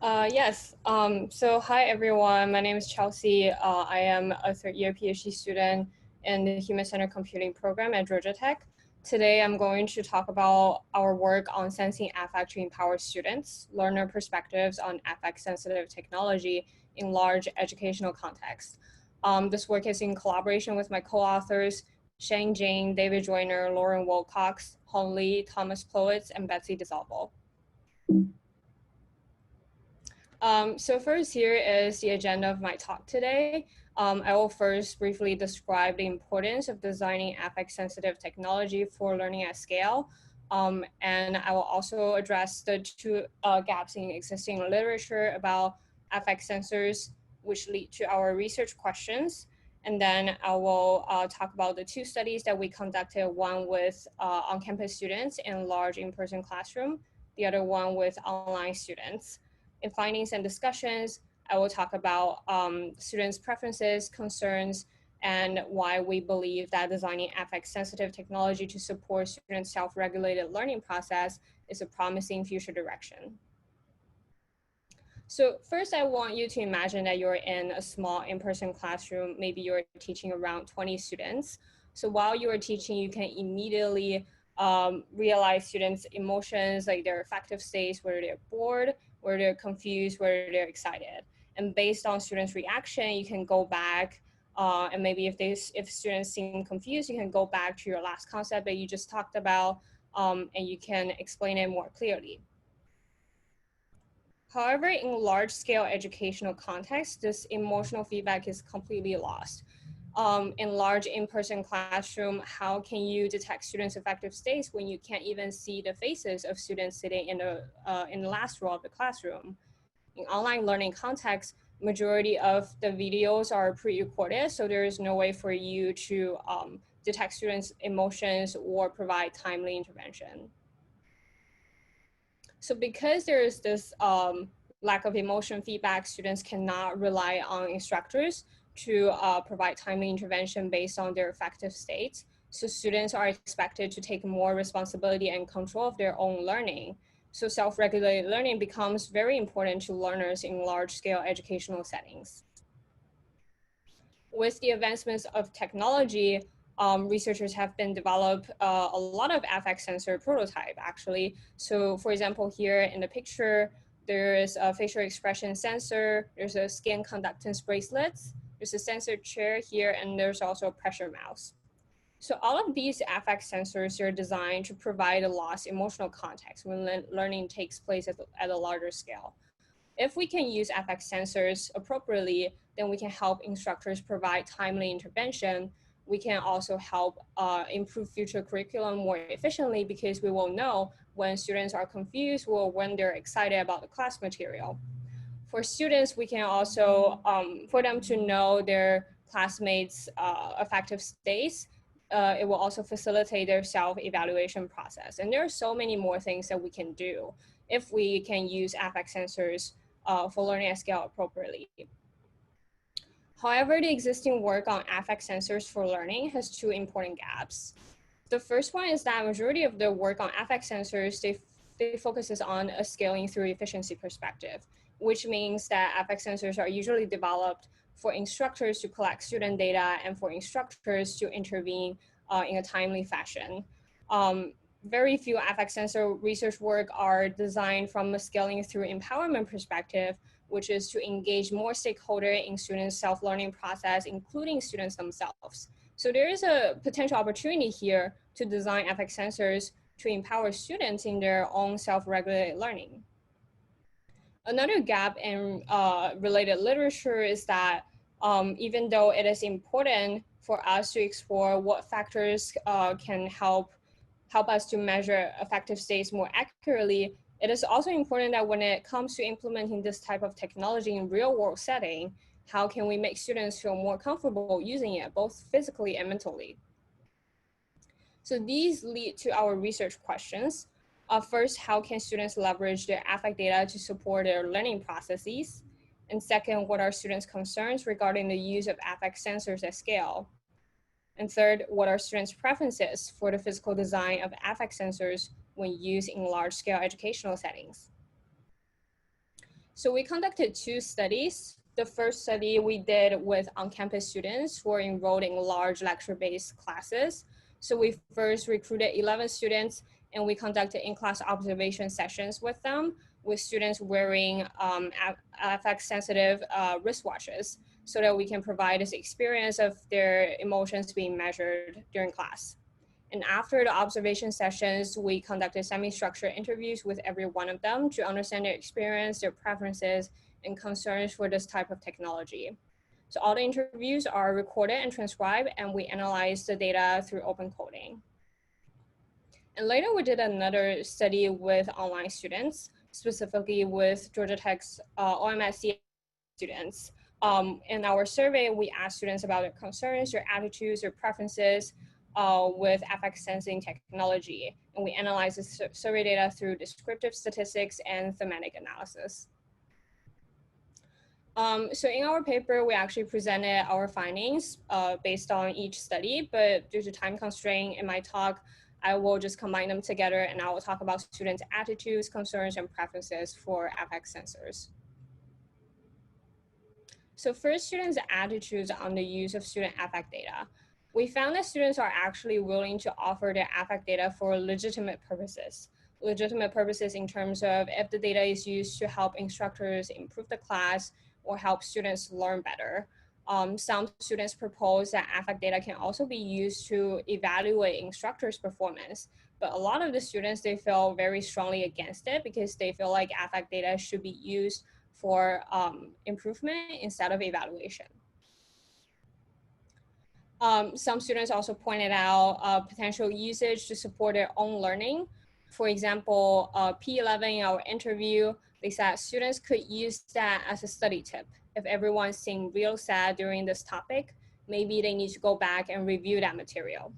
Yes. So hi everyone. My name is Qiaosi. I am a third-year PhD student in the Human-Centered Computing program at Georgia Tech. Today, I'm going to talk about our work on sensing affect to empower students, learner perspectives on affect-sensitive technology in large educational contexts. This work is in collaboration with my co-authors, Shan, Jing, David Joyner, Lauren Wilcox, Hong Lee, Thomas Plötz, and Betsy DiSalvo. So first here is the agenda of my talk today. I will first briefly describe the importance of designing affect-sensitive technology for learning at scale. And I will also address the two gaps in existing literature about affect sensors, which lead to our research questions. And then I will talk about the two studies that we conducted, one with on-campus students in large in-person classroom, the other one with online students. In findings and discussions, I will talk about students' preferences, concerns, and why we believe that designing affect-sensitive technology to support students' self-regulated learning process is a promising future direction. So first, I want you to imagine that you're in a small in-person classroom. Maybe you're teaching around 20 students. So while you are teaching, you can immediately realize students' emotions, like their affective states, whether they're bored, whether they're confused, whether they're excited. And based on students' reaction, you can go back and maybe if students seem confused, you can go back to your last concept that you just talked about and you can explain it more clearly. However, in large-scale educational contexts, this emotional feedback is completely lost. In large in-person classroom, how can you detect students' affective states when you can't even see the faces of students sitting in the last row of the classroom? In online learning context, majority of the videos are pre-recorded, so there is no way for you to detect students' emotions or provide timely intervention. So because there is this lack of emotion feedback, students cannot rely on instructors to provide timely intervention based on their affective states. So students are expected to take more responsibility and control of their own learning. So self-regulated learning becomes very important to learners in large-scale educational settings. With the advancements of technology, researchers have been developed a lot of affect sensor prototype actually. So for example, here in the picture, there is a facial expression sensor, there's a skin conductance bracelets, there's a sensor chair here, and there's also a pressure mouse. So all of these affect sensors are designed to provide a lost emotional context when learning takes place at a larger scale. If we can use affect sensors appropriately, then we can help instructors provide timely intervention. We can also help improve future curriculum more efficiently because we will know when students are confused or when they're excited about the class material. For students, we can also, for them to know their classmates' affective states, it will also facilitate their self-evaluation process. And there are so many more things that we can do if we can use affect sensors for learning at scale appropriately. However, the existing work on affect sensors for learning has two important gaps. The first one is that majority of the work on affect sensors, they focuses on a scaling through efficiency perspective, which means that affect sensors are usually developed for instructors to collect student data and for instructors to intervene in a timely fashion. Very few affect sensor research work are designed from a scaling through empowerment perspective, which is to engage more stakeholders in students' self-learning process, including students themselves. So there is a potential opportunity here to design affect sensors to empower students in their own self-regulated learning. Another gap in related literature is that even though it is important for us to explore what factors can help us to measure affective states more accurately, it is also important that when it comes to implementing this type of technology in real world setting, how can we make students feel more comfortable using it, both physically and mentally? So these lead to our research questions. First, how can students leverage their affect data to support their learning processes? And second, what are students' concerns regarding the use of affect sensors at scale? And third, what are students' preferences for the physical design of affect sensors when used in large-scale educational settings? So we conducted 2 studies. The first study we did with on-campus students who are enrolled in large lecture-based classes. So we first recruited 11 students and we conducted in-class observation sessions with them, with students wearing affect-sensitive wristwatches so that we can provide this experience of their emotions being measured during class. And after the observation sessions, we conducted semi-structured interviews with every one of them to understand their experience, their preferences, and concerns for this type of technology. So all the interviews are recorded and transcribed, and we analyze the data through open coding. And later we did another study with online students, specifically with Georgia Tech's OMSC students. In our survey, we asked students about their concerns, their attitudes, their preferences with affect sensing technology. And we analyzed the survey data through descriptive statistics and thematic analysis. So in our paper, we actually presented our findings based on each study, but due to time constraint in my talk, I will just combine them together and I will talk about students' attitudes, concerns, and preferences for affect sensors. So first, students' attitudes on the use of student affect data. We found that students are actually willing to offer their affect data for legitimate purposes. Legitimate purposes in terms of if the data is used to help instructors improve the class or help students learn better. Some students propose that affect data can also be used to evaluate instructors' performance. But a lot of the students, they feel very strongly against it because they feel like affect data should be used for improvement instead of evaluation. Some students also pointed out potential usage to support their own learning. For example, P11 in our interview, they said students could use that as a study tip. If everyone seemed real sad during this topic, maybe they need to go back and review that material.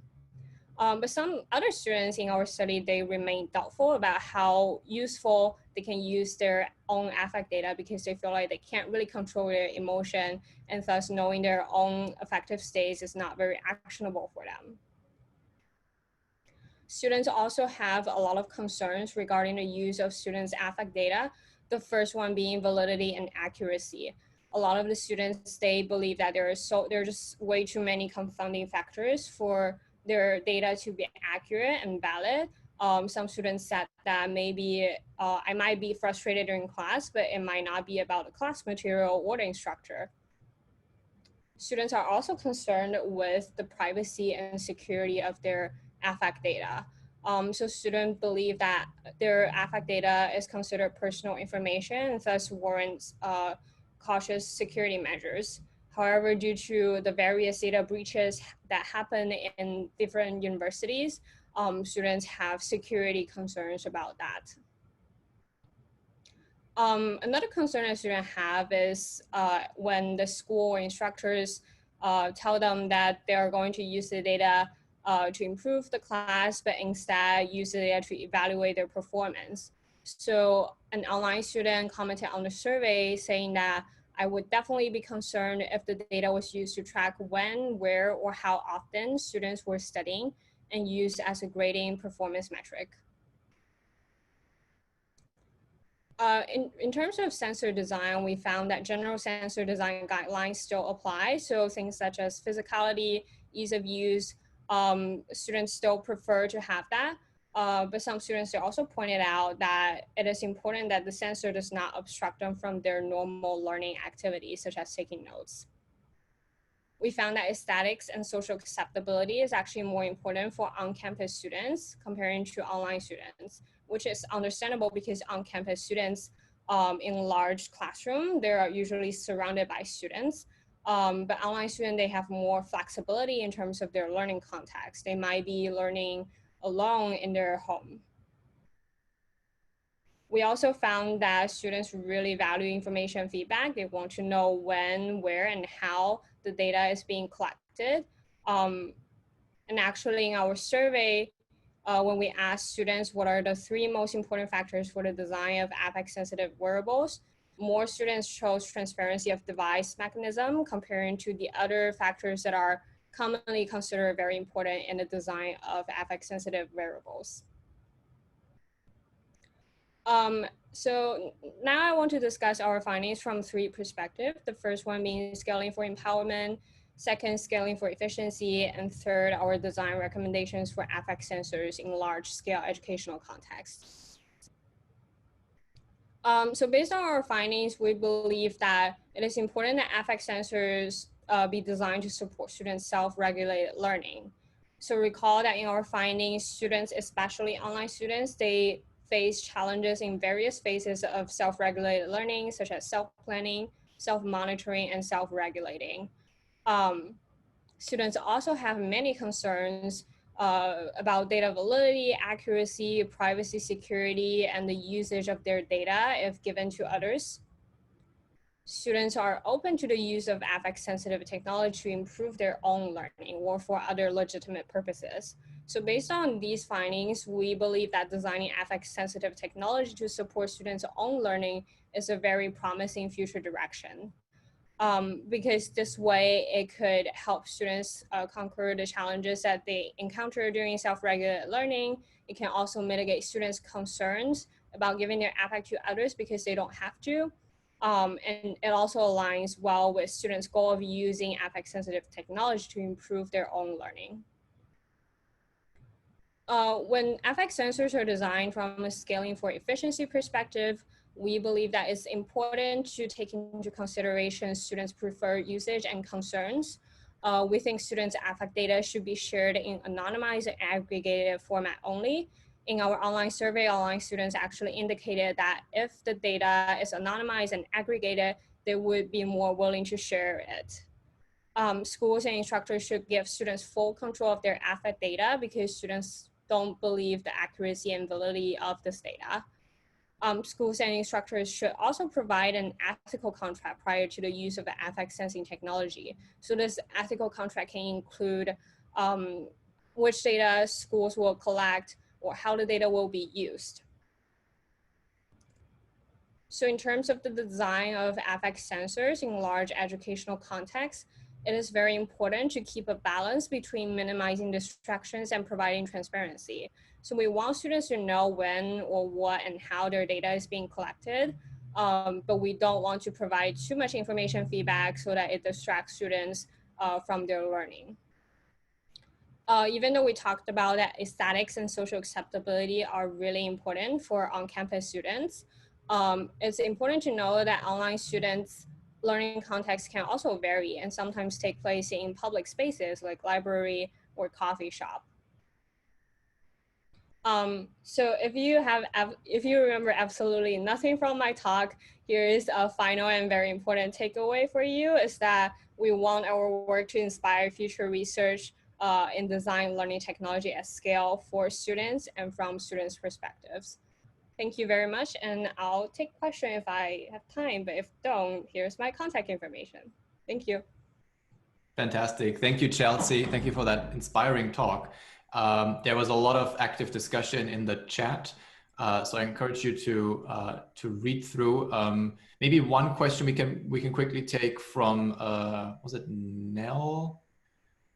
But some other students in our study, they remain doubtful about how useful they can use their own affect data because they feel like they can't really control their emotion and thus knowing their own affective states is not very actionable for them. Students also have a lot of concerns regarding the use of students' affect data, the first one being validity and accuracy. A lot of the students, they believe that there are just way too many confounding factors for their data to be accurate and valid. Some students said that maybe I might be frustrated during class, but it might not be about the class material or the instructor. Students are also concerned with the privacy and security of their affect data. So students believe that their affect data is considered personal information and thus warrants cautious security measures. However, due to the various data breaches that happen in different universities, students have security concerns about that. Another concern a student have is when the school or instructors tell them that they are going to use the data to improve the class, but instead use the data to evaluate their performance. So an online student commented on the survey saying that I would definitely be concerned if the data was used to track when, where, or how often students were studying and used as a grading performance metric. In terms of sensor design, we found that general sensor design guidelines still apply. So things such as physicality, ease of use, students still prefer to have that. But some students also pointed out that it is important that the sensor does not obstruct them from their normal learning activities, such as taking notes. We found that aesthetics and social acceptability is actually more important for on-campus students comparing to online students, which is understandable because on-campus students in large classroom, they're usually surrounded by students. But online students, they have more flexibility in terms of their learning context. They might be learning alone in their home. We also found that students really value information feedback. They want to know when, where, and how the data is being collected. And actually in our survey, when we asked students what are the 3 most important factors for the design of affect-sensitive wearables, more students chose transparency of device mechanism comparing to the other factors that are commonly considered very important in the design of affect-sensitive wearables. So now I want to discuss our findings from three perspectives. The first one being scaling for empowerment, second, scaling for efficiency, and third, our design recommendations for affect sensors in large-scale educational contexts. So based on our findings, we believe that it is important that affect sensors be designed to support students' self-regulated learning. So recall that in our findings, students, especially online students, they face challenges in various phases of self-regulated learning, such as self-planning, self-monitoring, and self-regulating. Students also have many concerns about data validity, accuracy, privacy, security, and the usage of their data if given to others. Students are open to the use of affect-sensitive technology to improve their own learning or for other legitimate purposes. So based on these findings, we believe that designing affect-sensitive technology to support students' own learning is a very promising future direction. Because this way it could help students conquer the challenges that they encounter during self-regulated learning. It can also mitigate students' concerns about giving their affect to others because they don't have to. And it also aligns well with students' goal of using affect-sensitive technology to improve their own learning. When affect sensors are designed from a scaling for efficiency perspective, we believe that it's important to take into consideration students' preferred usage and concerns. We think students' affect data should be shared in anonymized and aggregated format only. In our online survey, online students actually indicated that if the data is anonymized and aggregated, they would be more willing to share it. Schools and instructors should give students full control of their affect data because students don't believe the accuracy and validity of this data. Schools and instructors should also provide an ethical contract prior to the use of the affect sensing technology. So this ethical contract can include which data schools will collect or how the data will be used. So in terms of the design of affect sensors in large educational contexts, it is very important to keep a balance between minimizing distractions and providing transparency. So we want students to know when or what and how their data is being collected, but we don't want to provide too much information feedback so that it distracts students from their learning. Even though we talked about that aesthetics and social acceptability are really important for on-campus students, it's important to know that online students' learning context can also vary and sometimes take place in public spaces like library or coffee shop. So if you remember absolutely nothing from my talk, here is a final and very important takeaway for you is that we want our work to inspire future research in design learning technology at scale for students and from students' perspectives. Thank you very much, and I'll take questions if I have time, but if don't, here's my contact information. Thank you. Fantastic. Thank you, Chelsea. Thank you for that inspiring talk. There was a lot of active discussion in the chat, so I encourage you to read through. Maybe one question we can quickly take from was it Nell?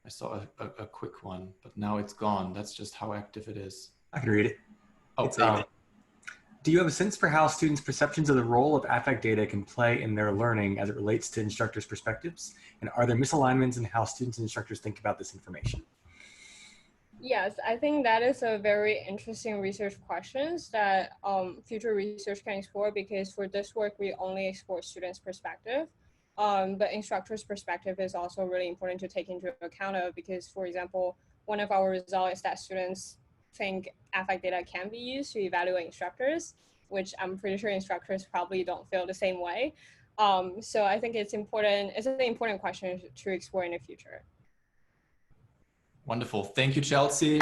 I saw a quick one, but now it's gone. That's just how active it is. I can read it. Oh, do you have a sense for how students' perceptions of the role of affect data can play in their learning as it relates to instructors' perspectives? And are there misalignments in how students and instructors think about this information? Yes, I think that is a very interesting research question that future research can explore, because for this work, we only explore students' perspective. But instructors' perspective is also really important to take into account of, because, for example, one of our results is that students think affect data can be used to evaluate instructors, which I'm pretty sure instructors probably don't feel the same way. So I think it's an important question to explore in the future. Wonderful. Thank you, Chelsea.